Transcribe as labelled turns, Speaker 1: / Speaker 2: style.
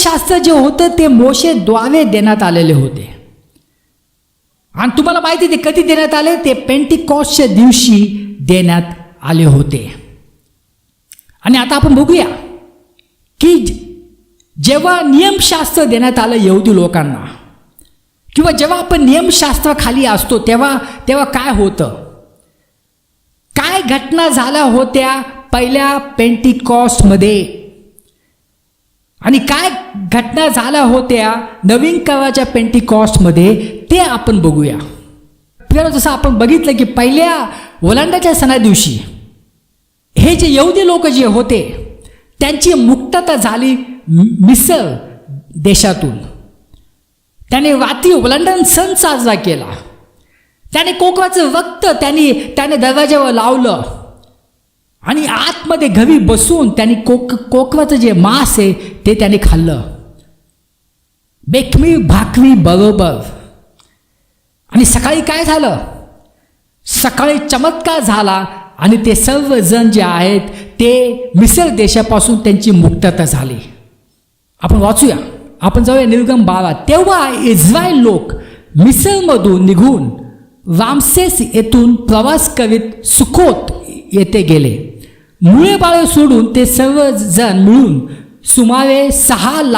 Speaker 1: नियमशास्त्र जे होतं ते मोशेद्वारे देण्यात आलेले होते. आणि तुम्हाला माहिती ते कधी देण्यात आले? ते पेंटिकॉस्टच्या दिवशी देण्यात आले होते. आणि आता आपण बघूया की जेव्हा नियमशास्त्र देण्यात आलं यहुदी लोकांना, किंवा जेव्हा आपण नियमशास्त्राखाली असतो तेव्हा काय होतं, काय घटना झाल्या होत्या पहिल्या पेंटिकॉस्टमध्ये, आणि काय घटना झाल्या होत्या नवीन कराराच्या पेंटिकॉस्टमध्ये, ते आपण बघूया. जसं आपण बघितलं की पहिल्या ओलांडाच्या सणा दिवशी हे जे यहुदी लोक जे होते त्यांची मुक्तता झाली मिस्र देशातून. त्याने रात्री ओलांडण सण साजरा केला. त्याने कोकराचं रक्त त्याने दरवाजावर लावलं आणि आतमध्ये घरी बसून त्यांनी कोकराचं जे मांस आहे ते त्याने खाल्लं, बेखमी भाकरी बरोबर. आणि सकाळी काय झालं? सकाळी चमत्कार झाला आणि ते सर्वजण जे आहेत ते मिस्र देशापासून त्यांची मुक्तता झाली. आपण वाचूया, आपण जाऊया निर्गम 12. तेव्हा इस्रायल लोक मिस्रमधून निघून रामसेस येथून प्रवास करीत सुकोत येथे गेले. मुळे बाळे सोडून ते सर्वजण मिळून सुमारे 6 लाख